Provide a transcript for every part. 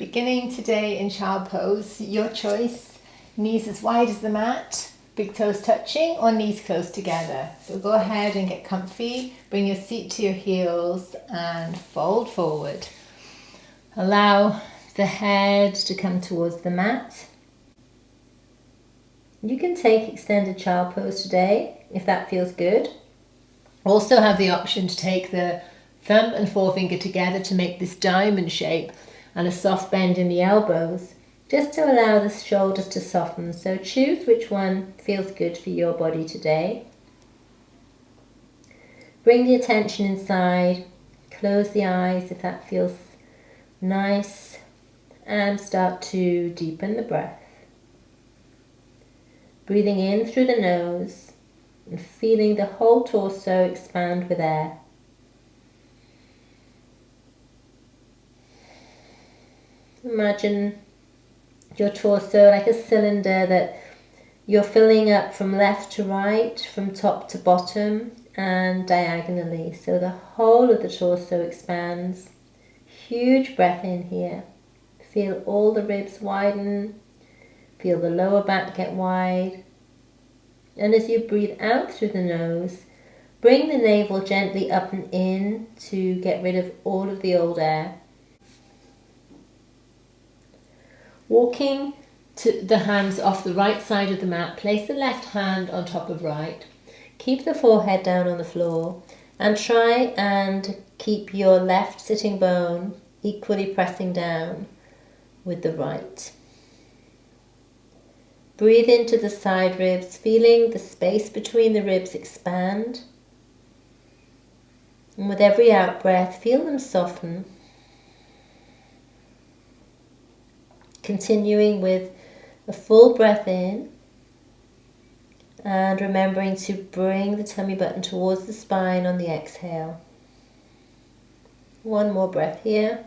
Beginning today in child pose, your choice. Knees as wide as the mat, big toes touching or knees close together. So go ahead and get comfy, bring your seat to your heels and fold forward. Allow the head to come towards the mat. You can take extended child pose today if that feels good. Also have the option to take the thumb and forefinger together to make this diamond shape and a soft bend in the elbows, just to allow the shoulders to soften. So choose which one feels good for your body today. Bring the attention inside, close the eyes if that feels nice, and start to deepen the breath. Breathing in through the nose and feeling the whole torso expand with air. Imagine your torso like a cylinder that you're filling up from left to right, from top to bottom and diagonally. So the whole of the torso expands. Huge breath in here. Feel all the ribs widen. Feel the lower back get wide. And as you breathe out through the nose, bring the navel gently up and in to get rid of all of the old air. Walking to the hands off the right side of the mat, place the left hand on top of right. Keep the forehead down on the floor and try and keep your left sitting bone equally pressing down with the right. Breathe into the side ribs, feeling the space between the ribs expand. And with every out breath, feel them soften. Continuing with a full breath in and remembering to bring the tummy button towards the spine on the exhale. One more breath here.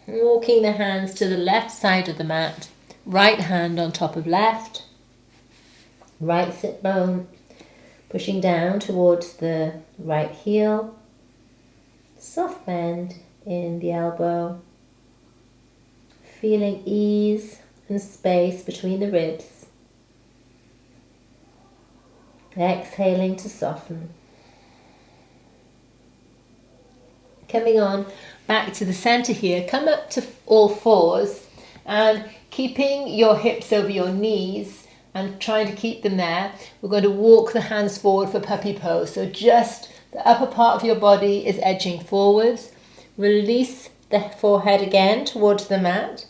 Walking the hands to the left side of the mat, right hand on top of left, right sit bone pushing down towards the right heel, soft bend in the elbow, feeling ease and space between the ribs, exhaling to soften. Coming on back to the center here, come up to all fours and keeping your hips over your knees and trying to keep them there, we're going to walk the hands forward for puppy pose. So just the upper part of your body is edging forwards. Release the forehead again towards the mat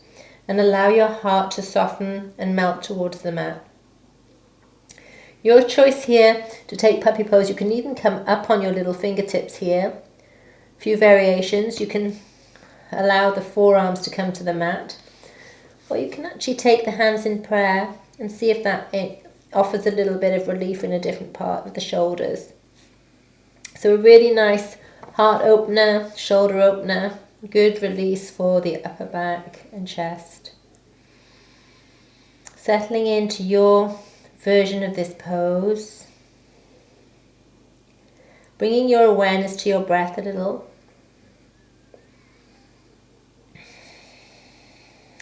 and allow your heart to soften and melt towards the mat. Your choice here to take puppy pose. You can even come up on your little fingertips here. A few variations. You can allow the forearms to come to the mat, or you can actually take the hands in prayer and see if that offers a little bit of relief in a different part of the shoulders. So a really nice heart opener, shoulder opener, good release for the upper back and chest. Settling into your version of this pose. Bringing your awareness to your breath a little.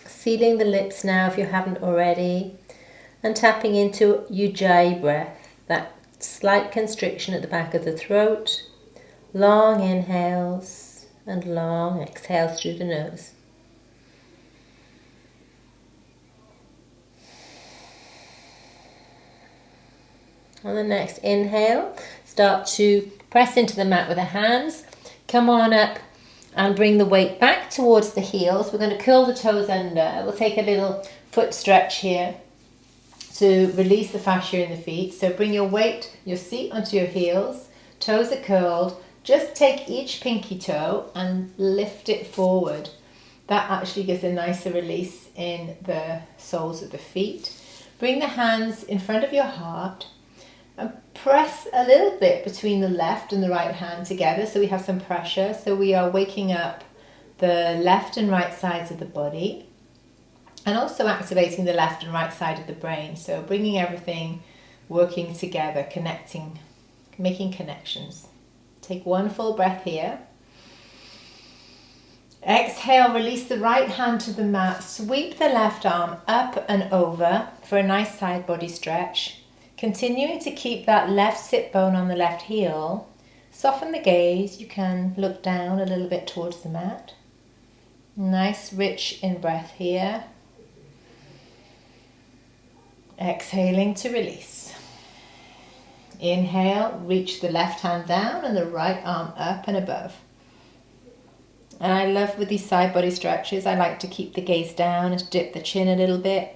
Sealing the lips now if you haven't already. And tapping into Ujjayi breath, that slight constriction at the back of the throat. Long inhales and long exhales through the nose. On the next inhale, start to press into the mat with the hands. Come on up and bring the weight back towards the heels. We're going to curl the toes under. We'll take a little foot stretch here to release the fascia in the feet. So bring your weight, your seat onto your heels. Toes are curled. Just take each pinky toe and lift it forward. That actually gives a nicer release in the soles of the feet. Bring the hands in front of your heart and press a little bit between the left and the right hand together so we have some pressure. So we are waking up the left and right sides of the body and also activating the left and right side of the brain. So bringing everything working together, connecting, making connections. Take one full breath here. Exhale, release the right hand to the mat. Sweep the left arm up and over for a nice side body stretch. Continuing to keep that left sit bone on the left heel. Soften the gaze. You can look down a little bit towards the mat. Nice, rich in-breath here. Exhaling to release. Inhale, reach the left hand down and the right arm up and above. And I love with these side body stretches, I like to keep the gaze down and dip the chin a little bit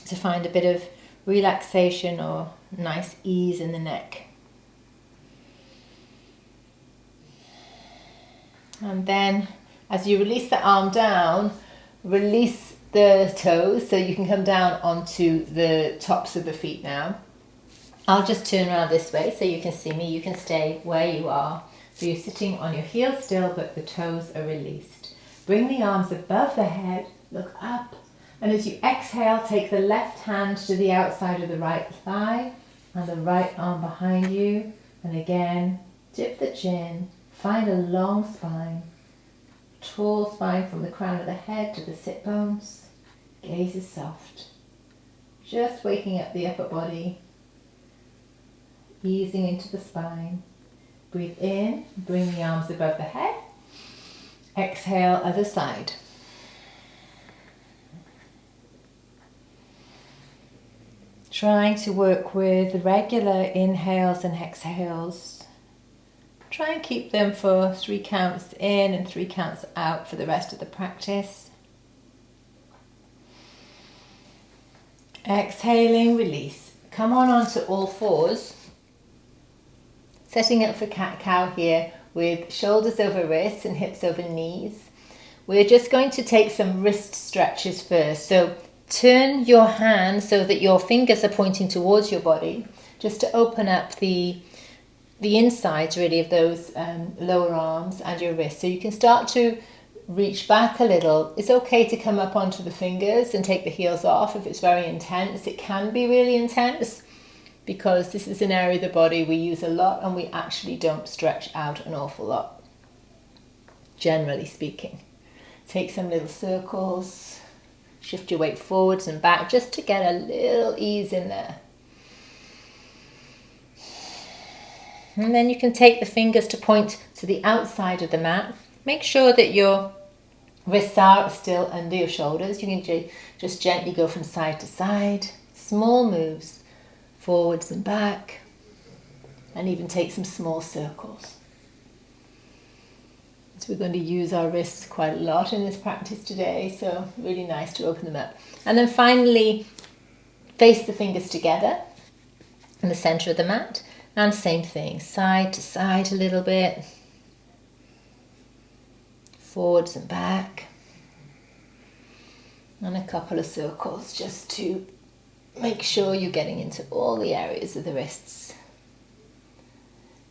to find a bit of relaxation or nice ease in the neck. And then as you release the arm down, release the toes so you can come down onto the tops of the feet now. I'll just turn around this way so you can see me. You can stay where you are. So you're sitting on your heels still, but the toes are released. Bring the arms above the head, look up, and as you exhale, take the left hand to the outside of the right thigh and the right arm behind you. And again, dip the chin, find a long spine, tall spine from the crown of the head to the sit bones. Gaze is soft. Just waking up the upper body, easing into the spine. Breathe in, bring the arms above the head. Exhale, other side. Trying to work with regular inhales and exhales. Try and keep them for 3 counts in and 3 counts out for the rest of the practice. Exhaling, release. Come on onto all fours. Setting up for cat-cow here with shoulders over wrists and hips over knees. We're just going to take some wrist stretches first. So turn your hand so that your fingers are pointing towards your body, just to open up the insides really of those lower arms and your wrists. So you can start to reach back a little. It's okay to come up onto the fingers and take the heels off if it's very intense. It can be really intense, because this is an area of the body we use a lot and we actually don't stretch out an awful lot, generally speaking. Take some little circles, shift your weight forwards and back just to get a little ease in there. And then you can take the fingers to point to the outside of the mat. Make sure that your wrists are still under your shoulders. You can just gently go from side to side, small moves. Forwards and back, and even take some small circles. So we're going to use our wrists quite a lot in this practice today, so really nice to open them up. And then finally, face the fingers together in the center of the mat, and same thing, side to side a little bit, forwards and back, and a couple of circles just to make sure you're getting into all the areas of the wrists.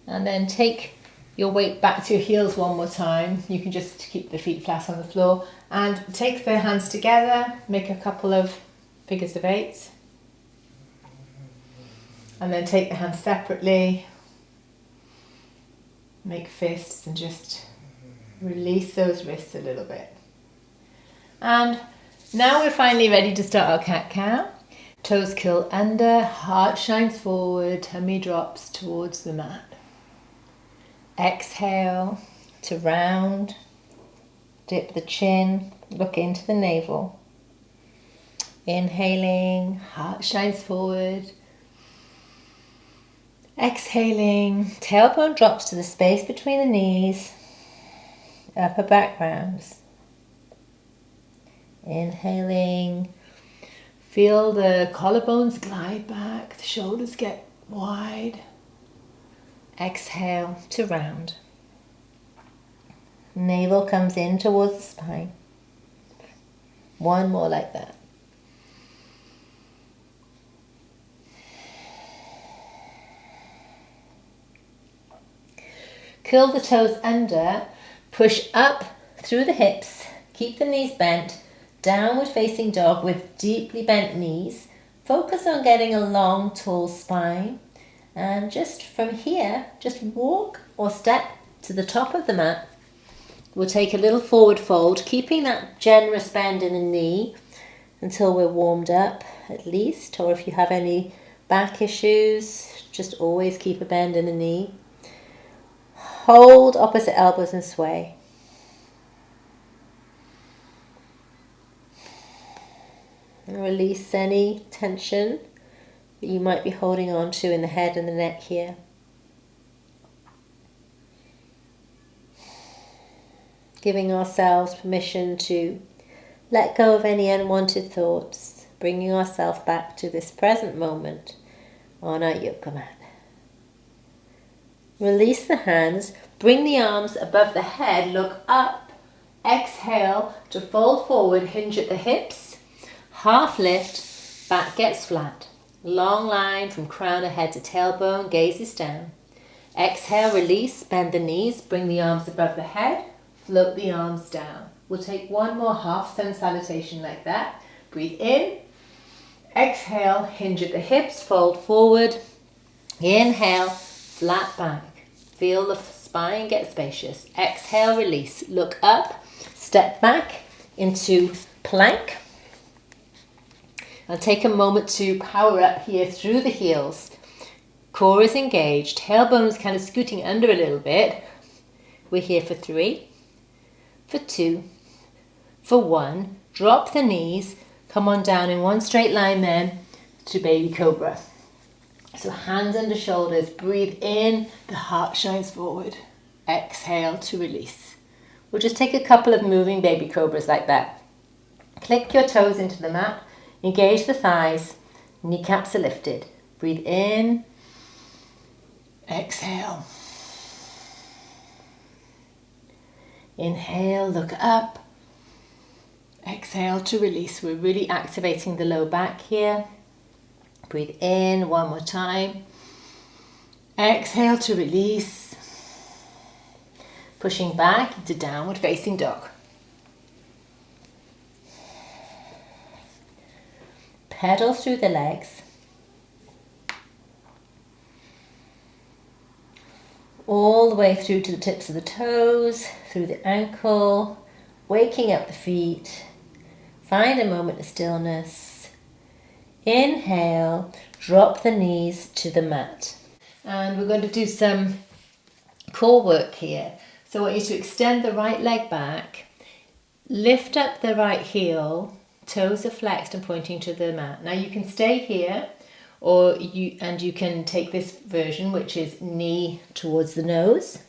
And then take your weight back to your heels one more time. You can just keep the feet flat on the floor and take the hands together, make a couple of figures of 8. And then take the hands separately, make fists and just release those wrists a little bit. And now we're finally ready to start our cat-cow. Toes curl under, heart shines forward, tummy drops towards the mat. Exhale to round, dip the chin, look into the navel. Inhaling, heart shines forward. Exhaling, tailbone drops to the space between the knees, upper back rounds. Inhaling, feel the collarbones glide back, the shoulders get wide. Exhale to round. Navel comes in towards the spine. One more like that. Curl the toes under, push up through the hips, keep the knees bent, downward facing dog with deeply bent knees. Focus on getting a long, tall spine. And just from here, just walk or step to the top of the mat. We'll take a little forward fold, keeping that generous bend in the knee until we're warmed up at least, or if you have any back issues, just always keep a bend in the knee. Hold opposite elbows and sway. And release any tension that you might be holding on to in the head and the neck here. Giving ourselves permission to let go of any unwanted thoughts, bringing ourselves back to this present moment on our yoga mat. Release the hands, bring the arms above the head, look up, exhale to fold forward, hinge at the hips, half lift, back gets flat. Long line from crown of head to tailbone, gazes down. Exhale, release, bend the knees, bring the arms above the head, float the arms down. We'll take one more half sun salutation like that. Breathe in, exhale, hinge at the hips, fold forward. Inhale, flat back. Feel the spine get spacious. Exhale, release, look up, step back into plank. And take a moment to power up here through the heels. Core is engaged, tailbone's kind of scooting under a little bit. We're here for 3, for 2, for 1. Drop the knees, come on down in one straight line then to baby cobra. So hands under shoulders, breathe in, the heart shines forward. Exhale to release. We'll just take a couple of moving baby cobras like that. Click your toes into the mat. Engage the thighs, kneecaps are lifted. Breathe in, exhale. Inhale, look up. Exhale to release. We're really activating the low back here. Breathe in one more time. Exhale to release. Pushing back into downward facing dog. Pedal through the legs. All the way through to the tips of the toes, through the ankle, waking up the feet. Find a moment of stillness. Inhale, drop the knees to the mat. And we're going to do some core work here. So I want you to extend the right leg back, lift up the right heel, toes are flexed and pointing to the mat. Now you can stay here, or you can take this version, which is knee towards the nose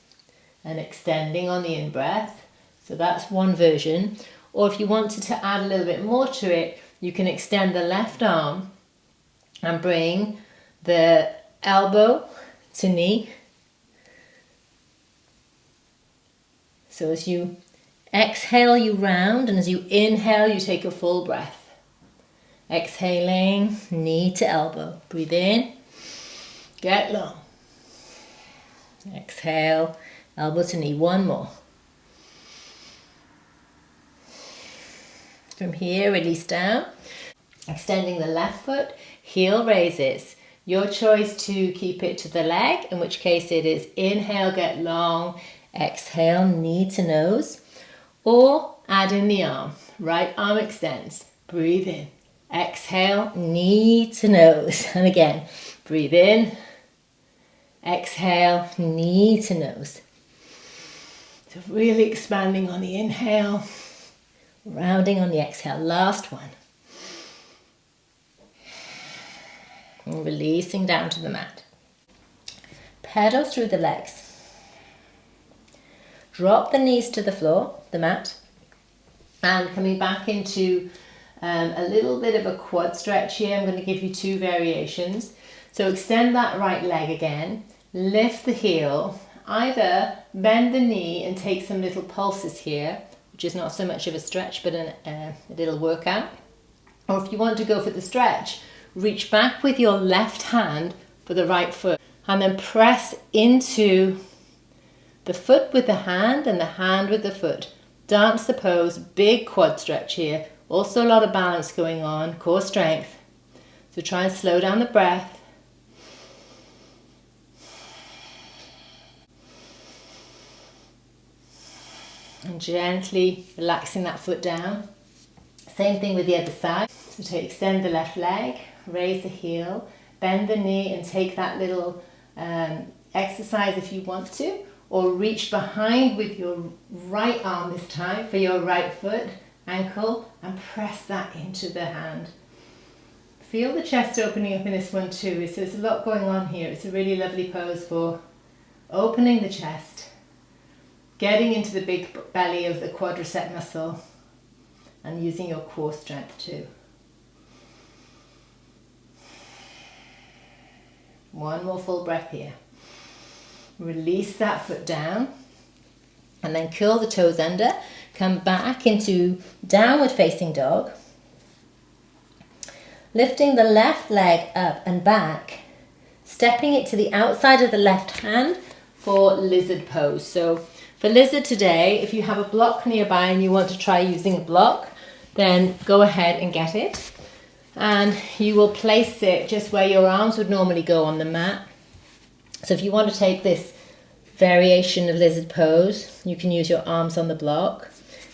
and extending on the in-breath. So that's one version. Or if you wanted to add a little bit more to it, you can extend the left arm and bring the elbow to knee. So as you exhale, you round, and as you inhale, you take a full breath. Exhaling, knee to elbow. Breathe in, get long. Exhale, elbow to knee. One more. From here, release down. Extending the left foot, heel raises. Your choice to keep it to the leg, in which case it is inhale, get long. Exhale, knee to nose. Or add in the arm. Right arm extends. Breathe in. Exhale, knee to nose. And again, breathe in. Exhale, knee to nose. So really expanding on the inhale, rounding on the exhale. Last one. And releasing down to the mat. Pedal through the legs. Drop the knees to the floor, the mat, and coming back into a little bit of a quad stretch here. I'm going to give you 2 variations. So extend that right leg again, lift the heel, either bend the knee and take some little pulses here, which is not so much of a stretch but a little workout. Or if you want to go for the stretch, reach back with your left hand for the right foot and then press into the foot with the hand and the hand with the foot. Dance the pose, big quad stretch here. Also a lot of balance going on, core strength. So try and slow down the breath. And gently relaxing that foot down. Same thing with the other side. So extend the left leg, raise the heel, bend the knee and take that little exercise if you want to, or reach behind with your right arm this time for your right foot, ankle, and press that into the hand. Feel the chest opening up in this one too. So there's a lot going on here. It's a really lovely pose for opening the chest, getting into the big belly of the quadricep muscle, and using your core strength too. One more full breath here. Release that foot down and then curl the toes under. Come back into downward facing dog. Lifting the left leg up and back, stepping it to the outside of the left hand for lizard pose. So for lizard today, if you have a block nearby and you want to try using a block, then go ahead and get it. And you will place it just where your arms would normally go on the mat. So if you want to take this variation of lizard pose, you can use your arms on the block.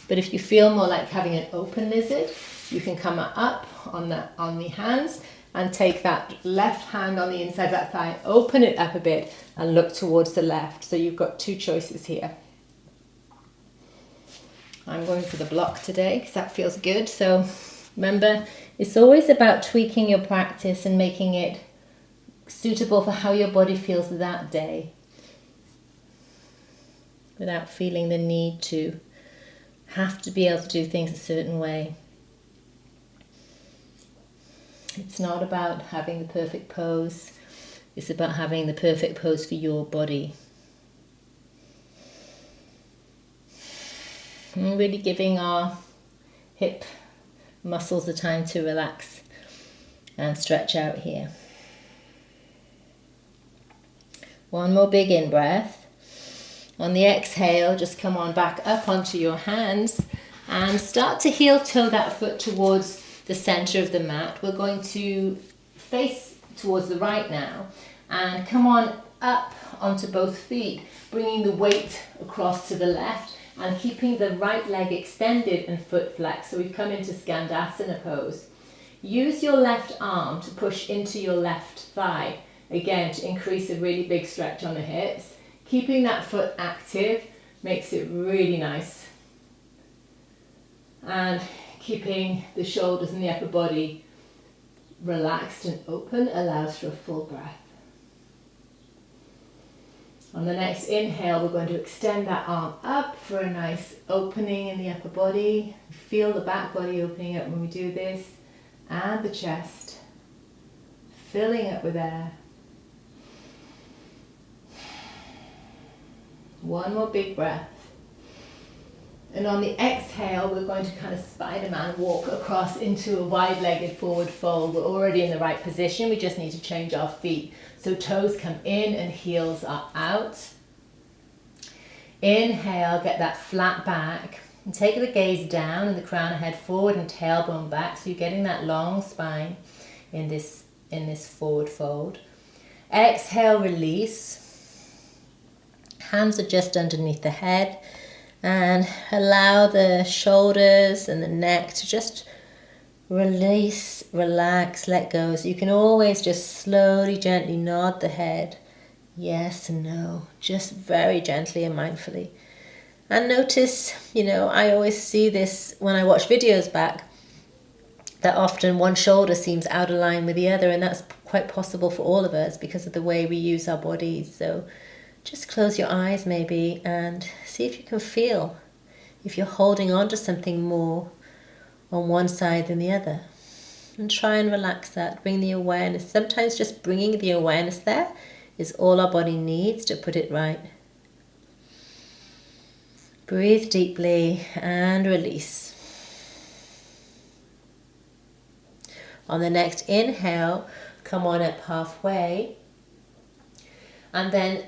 But if you feel more like having an open lizard, you can come up on the hands and take that left hand on the inside of that thigh, open it up a bit and look towards the left. So you've got two choices here. I'm going for the block today because that feels good. So remember, it's always about tweaking your practice and making it suitable for how your body feels that day, without feeling the need to have to be able to do things a certain way. It's not about having the perfect pose. It's about having the perfect pose for your body. And really giving our hip muscles the time to relax and stretch out here. One more big in breath. On the exhale, just come on back up onto your hands and start to heel toe that foot towards the center of the mat. We're going to face towards the right now and come on up onto both feet, bringing the weight across to the left and keeping the right leg extended and foot flexed. So we've come into Skandasana pose. Use your left arm to push into your left thigh, again to increase a really big stretch on the hips. Keeping that foot active makes it really nice. And keeping the shoulders and the upper body relaxed and open allows for a full breath. On the next inhale, we're going to extend that arm up for a nice opening in the upper body. Feel the back body opening up when we do this, and the chest filling up with air. One more big breath. And on the exhale, we're going to kind of Spider-Man walk across into a wide-legged forward fold. We're already in the right position. We just need to change our feet. So toes come in and heels are out. Inhale, get that flat back. And take the gaze down and the crown of head forward and tailbone back. So you're getting that long spine in this forward fold. Exhale, release. Hands are just underneath the head. And allow the shoulders and the neck to just release, relax, let go. So you can always just slowly, gently nod the head. Yes and no. Just very gently and mindfully. And notice, I always see this when I watch videos back, that often one shoulder seems out of line with the other. And that's quite possible for all of us because of the way we use our bodies. So just close your eyes maybe and see if you can feel if you're holding on to something more on one side than the other. And try and relax that, bring the awareness. Sometimes just bringing the awareness there is all our body needs to put it right. Breathe deeply and release. On the next inhale, come on up halfway and then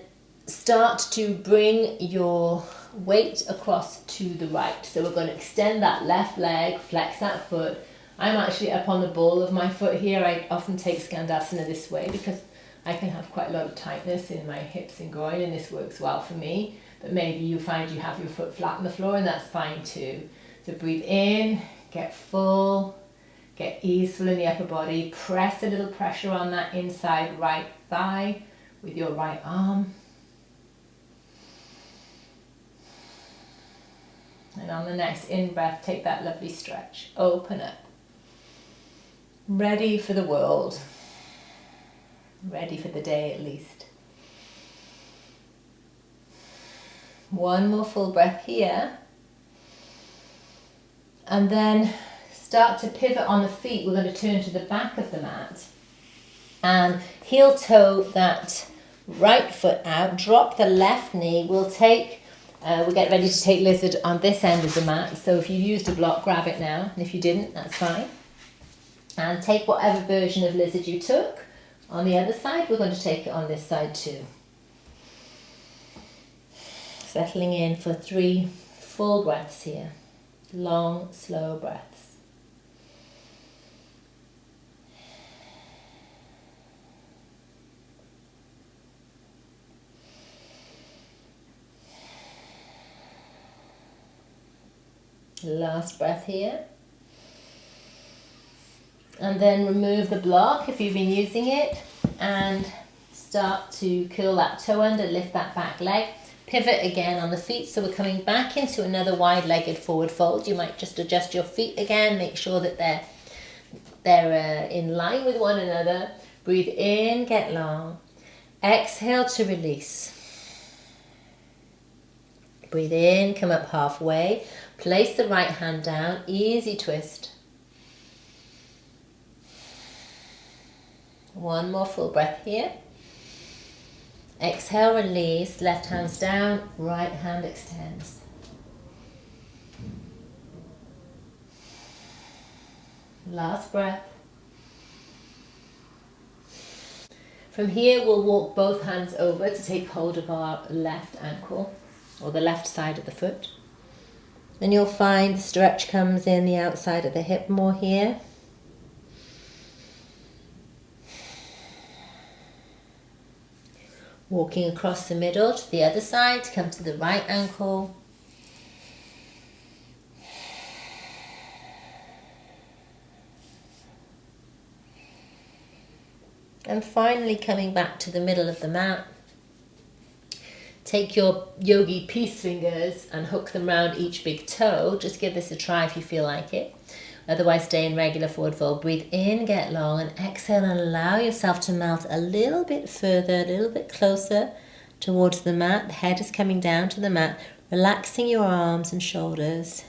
start to bring your weight across to the right. So we're going to extend that left leg, flex that foot. I'm actually up on the ball of my foot here. I often take Skandasana this way because I can have quite a lot of tightness in my hips and groin, and this works well for me. but maybe you find you have your foot flat on the floor, and that's fine too. So breathe in, get full, get easeful in the upper body, press a little pressure on that inside right thigh with your right arm. And on the next in-breath, take that lovely stretch. Open up. Ready for the world. Ready for the day at least. One more full breath here. And then start to pivot on the feet. We're going to turn to the back of the mat. And heel toe that right foot out. Drop the left knee. We'll get ready to take lizard on this end of the mat. So if you used a block, grab it now. And if you didn't, that's fine. And take whatever version of lizard you took. On the other side, we're going to take it on this side too. Settling in for 3 full breaths here. Long, slow breaths. Last breath here. And then remove the block if you've been using it and start to curl that toe under, lift that back leg. Pivot again on the feet, so we're coming back into another wide-legged forward fold. You might just adjust your feet again, make sure that they're in line with one another. Breathe in, get long. Exhale to release. Breathe in, come up halfway. Place the right hand down, easy twist. One more full breath here. Exhale, release, left hand's down, right hand extends. Last breath. From here, we'll walk both hands over to take hold of our left ankle, or the left side of the foot. Then you'll find the stretch comes in the outside of the hip more here. Walking across the middle to the other side, to come to the right ankle. And finally coming back to the middle of the mat. Take your yogi peace fingers and hook them around each big toe. Just give this a try if you feel like it. Otherwise, stay in regular forward fold. Breathe in, get long, and exhale and allow yourself to melt a little bit further, a little bit closer towards the mat. The head is coming down to the mat, relaxing your arms and shoulders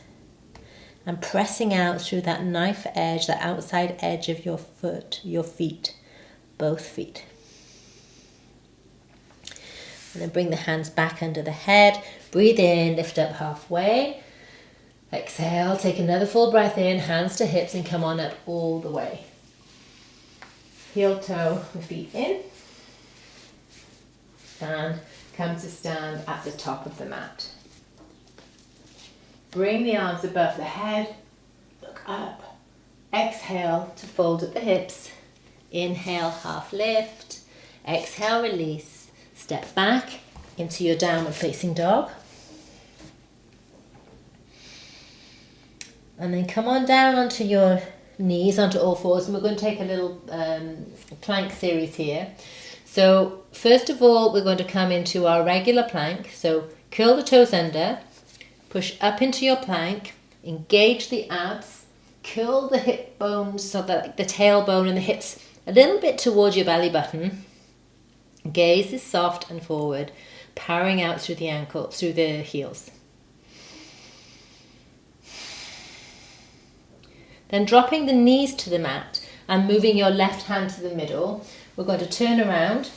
and pressing out through that knife edge, that outside edge of your foot, your feet, both feet. And then bring the hands back under the head. Breathe in, lift up halfway. Exhale, take another full breath in, hands to hips, and come on up all the way. Heel toe the feet in. And come to stand at the top of the mat. Bring the arms above the head. Look up. Exhale to fold at the hips. Inhale, half lift. Exhale, release. Step back into your downward facing dog. And then come on down onto your knees, onto all fours. And we're going to take a little plank series here. So first of all, we're going to come into our regular plank. So curl the toes under, push up into your plank, engage the abs, curl the hip bones so that the tailbone and the hips a little bit towards your belly button. Gaze is soft and forward, powering out through the ankle, through the heels. Then dropping the knees to the mat and moving your left hand to the middle, we're going to turn around.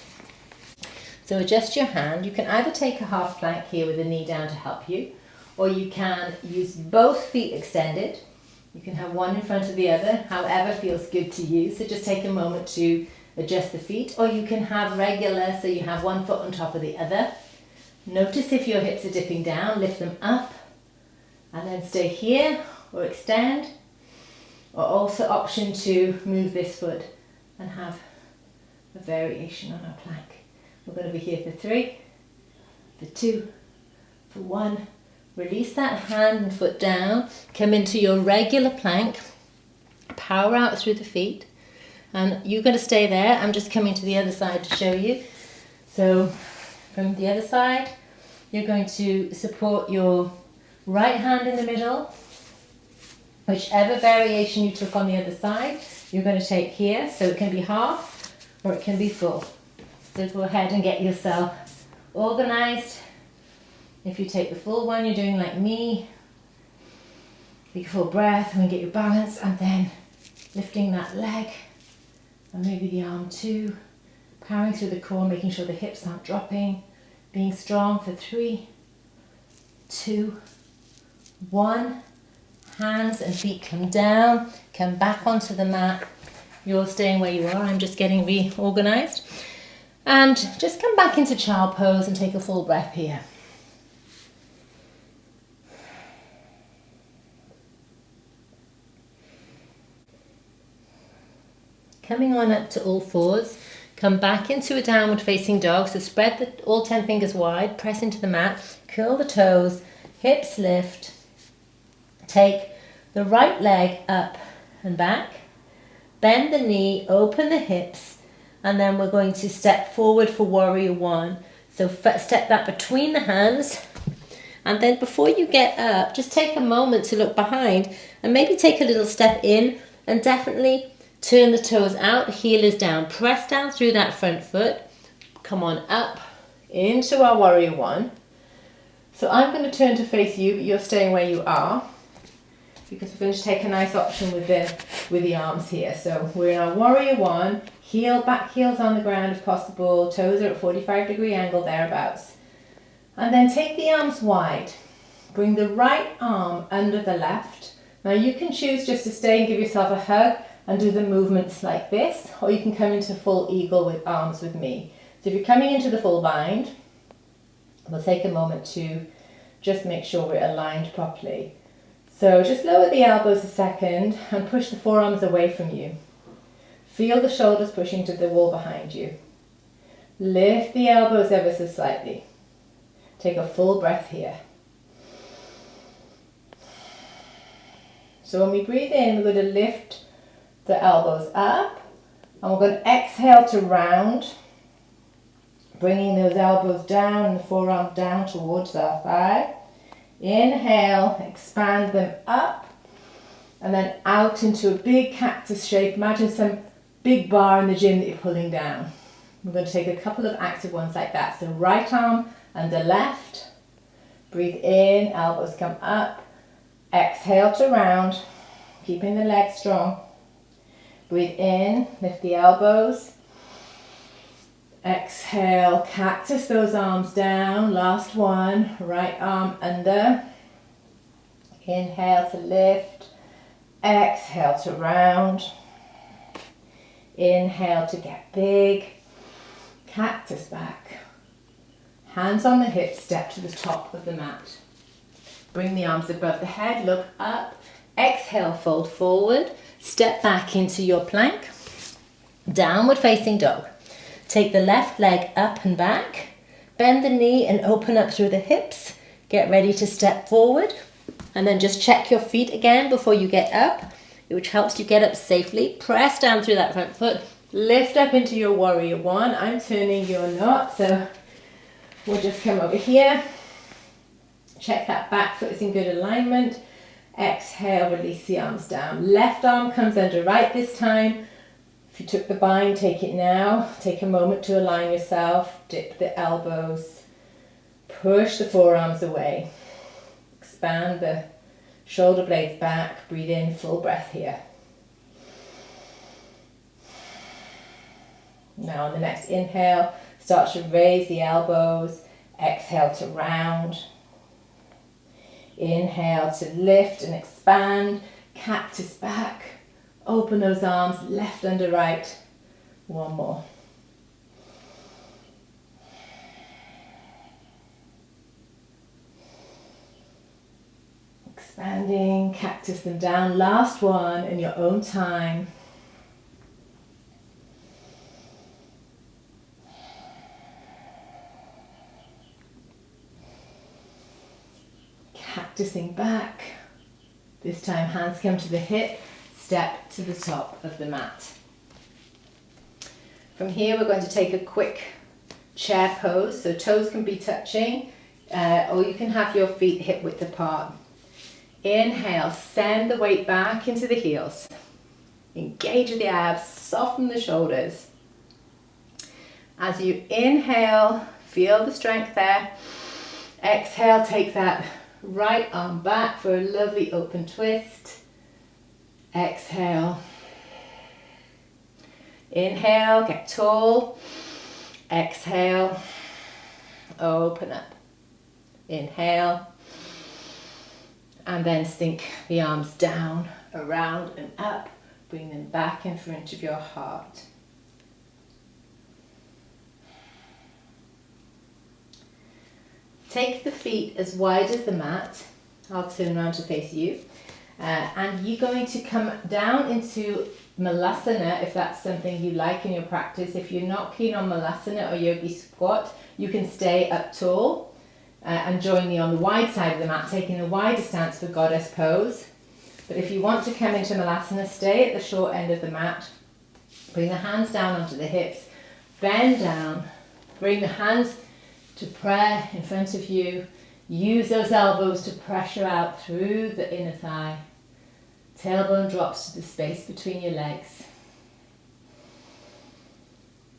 So adjust your hand. You can either take a half plank here with the knee down to help you, or you can use both feet extended. You can have one in front of the other, however feels good to you. So just take a moment to adjust the feet, or you can have regular, so you have one foot on top of the other. Notice if your hips are dipping down, lift them up, and then stay here or extend. Or also option to move this foot and have a variation on our plank. We're going to be here for 3, for 2, For 1, release that hand and foot down, come into your regular plank, power out through the feet, and you're going to stay there. I'm just coming to the other side to show you. So from the other side, you're going to support your right hand in the middle. Whichever variation you took on the other side, you're going to take here. So it can be half or it can be full. So go ahead and get yourself organized. If you take the full one, you're doing like me. Take a full breath and get your balance, and then lifting that leg and maybe the arm too. Powering through the core, making sure the hips aren't dropping. Being strong for 3, 2, 1. Hands and feet come down, come back onto the mat. You're staying where you are. I'm just getting reorganized. And just come back into child pose and take a full breath here. Coming on up to all fours, come back into a downward facing dog. So spread all 10 fingers wide, press into the mat, curl the toes, hips lift. Take the right leg up and back, bend the knee, open the hips, and then we're going to step forward for warrior 1. So step that between the hands, and then before you get up, just take a moment to look behind and maybe take a little step in, and definitely turn the toes out, heel is down, press down through that front foot, come on up into our warrior 1. So I'm going to turn to face you, but you're staying where you are, because we're going to take a nice option with the arms here. So we're in our warrior 1, back heels on the ground if possible, toes are at 45-degree angle thereabouts. And then take the arms wide. Bring the right arm under the left. Now you can choose just to stay and give yourself a hug and do the movements like this, or you can come into full eagle with arms with me. So if you're coming into the full bind, we'll take a moment to just make sure we're aligned properly. So just lower the elbows a second and push the forearms away from you. Feel the shoulders pushing to the wall behind you. Lift the elbows ever so slightly. Take a full breath here. So when we breathe in, we're going to lift the elbows up, and we're going to exhale to round, bringing those elbows down and the forearm down towards our thigh. Inhale, expand them up, and then out into a big cactus shape. Imagine some big bar in the gym that you're pulling down. We're going to take a couple of active ones like that. So right arm under left. Breathe in, elbows come up. Exhale to round, keeping the legs strong. Breathe in, lift the elbows. Exhale, cactus those arms down. Last one, right arm under. Inhale to lift. Exhale to round. Inhale to get big. Cactus back. Hands on the hips, step to the top of the mat. Bring the arms above the head, look up. Exhale, fold forward. Step back into your plank. Downward facing dog. Take the left leg up and back. Bend the knee and open up through the hips. Get ready to step forward. And then just check your feet again before you get up, which helps you get up safely. Press down through that front foot. Lift up into your warrior 1. I'm turning, you're not. So we'll just come over here. Check that back foot is in good alignment. Exhale, release the arms down. Left arm comes under right this time. If you took the bind, take it now. Take a moment to align yourself. Dip the elbows. Push the forearms away. Expand the shoulder blades back. Breathe in, full breath here. Now on the next inhale, start to raise the elbows. Exhale to round. Inhale to lift and expand. Cactus back. Open those arms, left under right. One more. Expanding, cactus them down. Last one in your own time. practicing back. This time hands come to the hip, step to the top of the mat. From here we're going to take a quick chair pose, so toes can be touching or you can have your feet hip width apart. Inhale, send the weight back into the heels. Engage with the abs, soften the shoulders. As you inhale, feel the strength there. Exhale, take that right arm back for a lovely open twist. Exhale. Inhale, get tall. Exhale, open up. Inhale. And then sink the arms down, around and up. Bring them back in front of your heart. Take the feet as wide as the mat. I'll turn around to face you. And you're going to come down into Malasana if that's something you like in your practice. If you're not keen on Malasana or Yogi Squat, you can stay up tall and join me on the wide side of the mat, taking the wider stance for Goddess pose. But if you want to come into Malasana, stay at the short end of the mat. Bring the hands down onto the hips, bend down, bring the hands to prayer in front of you. Use those elbows to pressure out through the inner thigh. Tailbone drops to the space between your legs.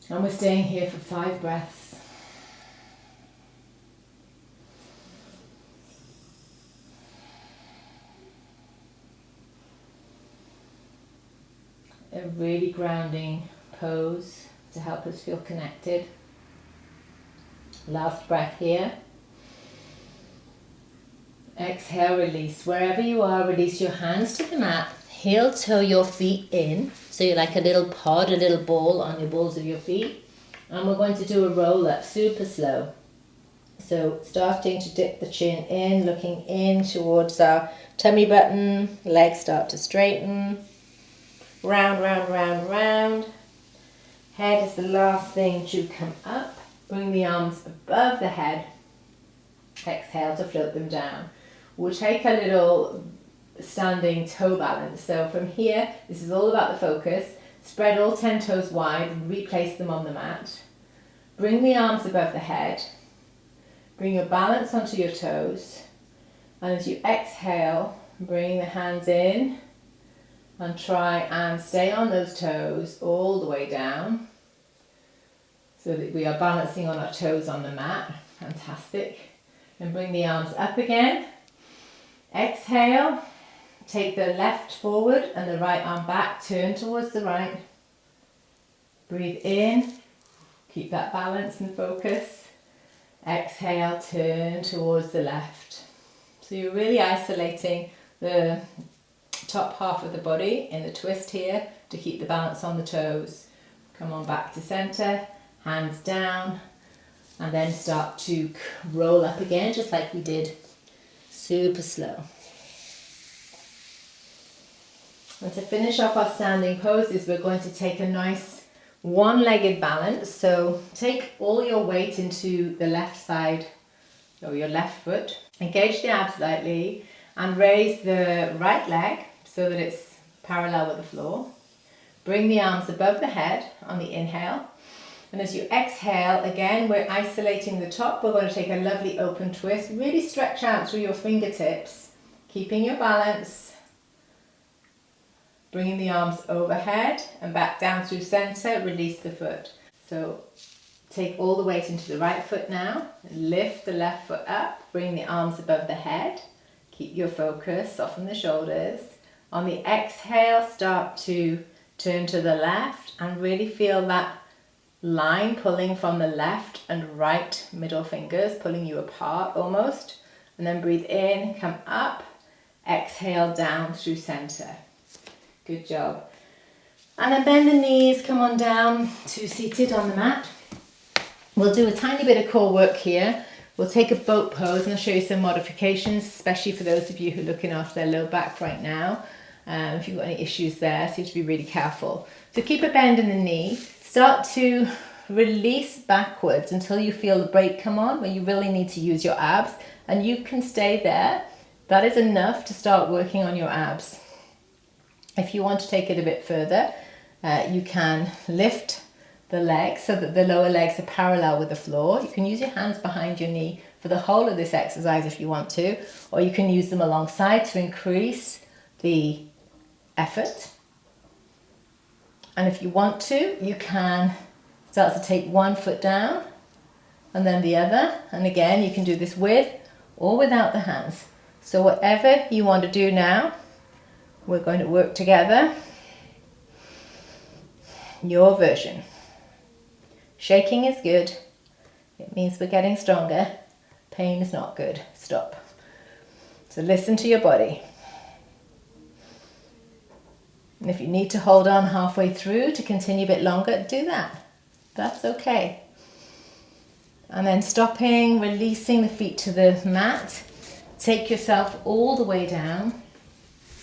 And we're staying here for 5 breaths. A really grounding pose to help us feel connected. Last breath here. Exhale, release. Wherever you are, release your hands to the mat. Heel toe your feet in. So you're like a little pod, a little ball on your balls of your feet. And we're going to do a roll up, super slow. So starting to dip the chin in, looking in towards our tummy button. Legs start to straighten. Round, round, round, round. Head is the last thing to come up. Bring the arms above the head. Exhale to float them down. We'll take a little standing toe balance. So from here, this is all about the focus. Spread all 10 toes wide and replace them on the mat. Bring the arms above the head. Bring your balance onto your toes. And as you exhale, bring the hands in and try and stay on those toes all the way down so that we are balancing on our toes on the mat. Fantastic. And bring the arms up again. Exhale. Take the left forward and the right arm back. Turn towards the right. Breathe in. Keep that balance and focus. Exhale, turn towards the left. So you're really isolating the top half of the body in the twist here to keep the balance on the toes. Come on back to center, hands down, and then start to roll up again, just like we did, super slow. And to finish off our standing poses, we're going to take a nice one-legged balance. So take all your weight into the left side or your left foot. Engage the abs lightly and raise the right leg so that it's parallel with the floor. Bring the arms above the head on the inhale. And as you exhale, again, we're isolating the top. We're going to take a lovely open twist. Really stretch out through your fingertips, keeping your balance. Bringing the arms overhead and back down through center, release the foot. So take all the weight into the right foot now. Lift the left foot up, bring the arms above the head. Keep your focus, soften the shoulders. On the exhale, start to turn to the left and really feel that line pulling from the left and right middle fingers, pulling you apart almost. And then breathe in, come up, exhale down through center. Good job. And then bend the knees, come on down to seated on the mat. We'll do a tiny bit of core work here. We'll take a boat pose and I'll show you some modifications, especially for those of you who are looking after their low back right now. If you've got any issues there, so you have to be really careful. So keep a bend in the knee. Start to release backwards until you feel the break come on, where you really need to use your abs. And you can stay there, that is enough to start working on your abs. If you want to take it a bit further, you can lift the legs so that the lower legs are parallel with the floor. You can use your hands behind your knee for the whole of this exercise if you want to, or you can use them alongside to increase the effort. And if you want to, you can start to take one foot down and then the other. And again, you can do this with or without the hands. So whatever you want to do now, we're going to work together. Your version. Shaking is good. It means we're getting stronger. Pain is not good. Stop. So listen to your body. And if you need to hold on halfway through to continue a bit longer, do that. That's okay. And then stopping, releasing the feet to the mat. Take yourself all the way down.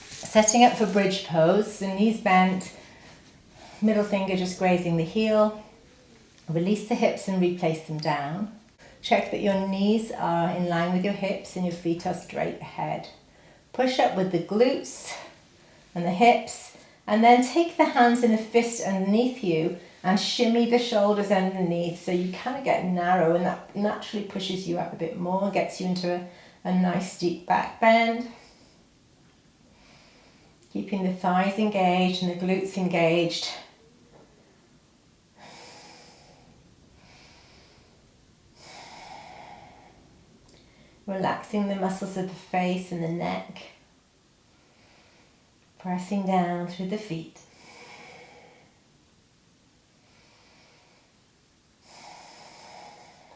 Setting up for bridge pose. The knees bent, middle finger just grazing the heel. Release the hips and replace them down. Check that your knees are in line with your hips and your feet are straight ahead. Push up with the glutes and the hips. And then take the hands in a fist underneath you and shimmy the shoulders underneath so you kind of get narrow, and that naturally pushes you up a bit more and gets you into a nice deep back bend. Keeping the thighs engaged and the glutes engaged. Relaxing the muscles of the face and the neck. Pressing down through the feet.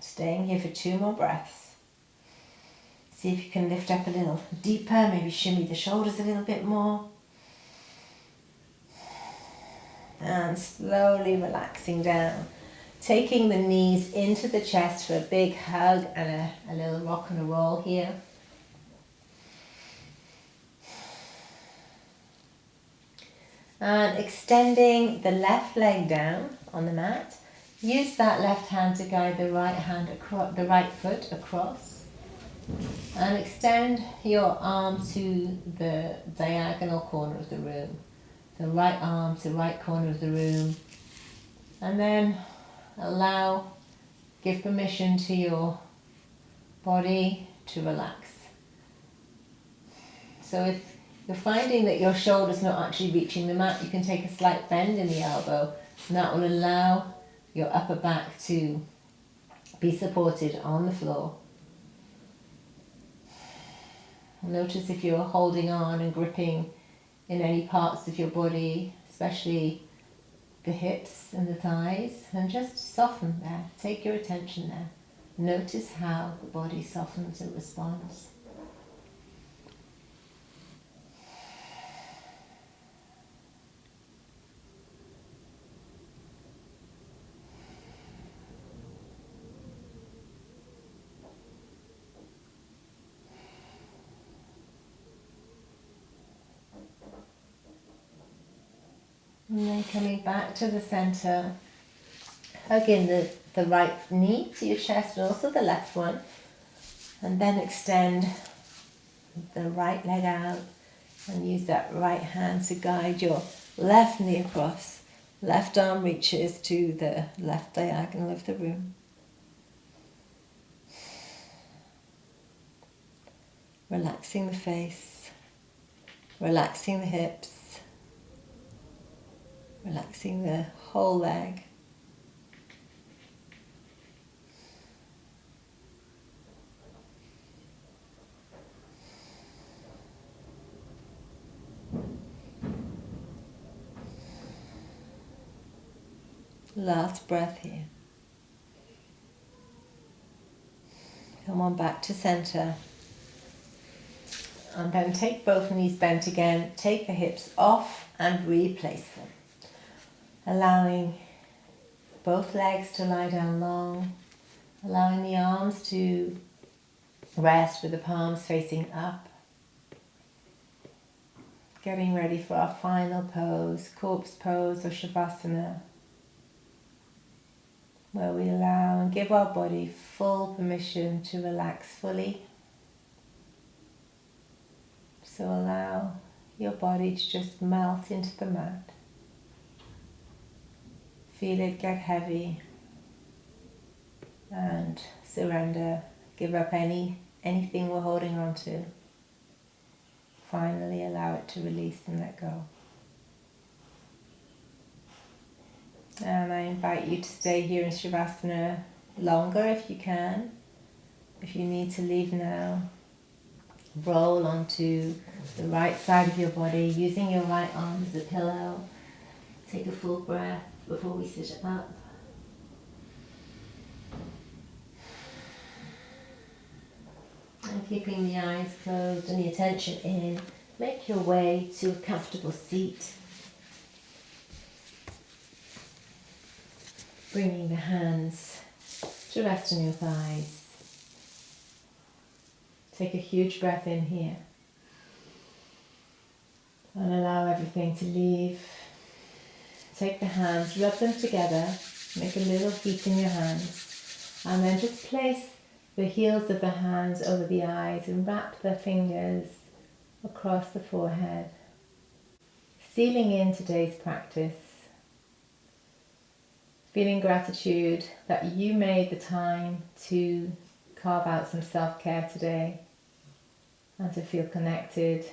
Staying here for 2 more breaths. See if you can lift up a little deeper, maybe shimmy the shoulders a little bit more. And slowly relaxing down. Taking the knees into the chest for a big hug and a little rock and a roll here. And extending the left leg down on the mat. Use that left hand to guide the right hand across, the right foot across. And extend your arm to the diagonal corner of the room. The right arm to the right corner of the room. And then give permission to your body to relax. So if you're finding that your shoulder's not actually reaching the mat, you can take a slight bend in the elbow, and that will allow your upper back to be supported on the floor. Notice if you're holding on and gripping in any parts of your body, especially the hips and the thighs, and just soften there. Take your attention there. Notice how the body softens and responds. And then coming back to the center, hugging the right knee to your chest and also the left one. And then extend the right leg out and use that right hand to guide your left knee across. Left arm reaches to the left diagonal of the room. Relaxing the face, relaxing the hips. Relaxing the whole leg. Last breath here. Come on back to center. And then take both knees bent again. Take the hips off and replace them. Allowing both legs to lie down long, allowing the arms to rest with the palms facing up. Getting ready for our final pose, corpse pose or shavasana, where we allow and give our body full permission to relax fully. So allow your body to just melt into the mat. Feel it get heavy and surrender. Give up anything we're holding on to. Finally allow it to release and let go. And I invite you to stay here in Shavasana longer if you can. If you need to leave now, roll onto the right side of your body using your right arm as a pillow. Take a full breath before we sit up. And keeping the eyes closed and the attention in, make your way to a comfortable seat. Bringing the hands to rest on your thighs. Take a huge breath in here. And allow everything to leave. Take the hands, rub them together, make a little heat in your hands, and then just place the heels of the hands over the eyes and wrap the fingers across the forehead. Sealing in today's practice, feeling gratitude that you made the time to carve out some self-care today and to feel connected,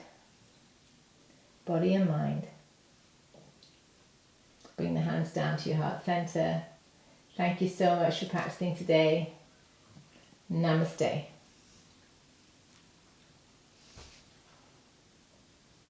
body and mind. Bring the hands down to your heart center. Thank you so much for practicing today. Namaste.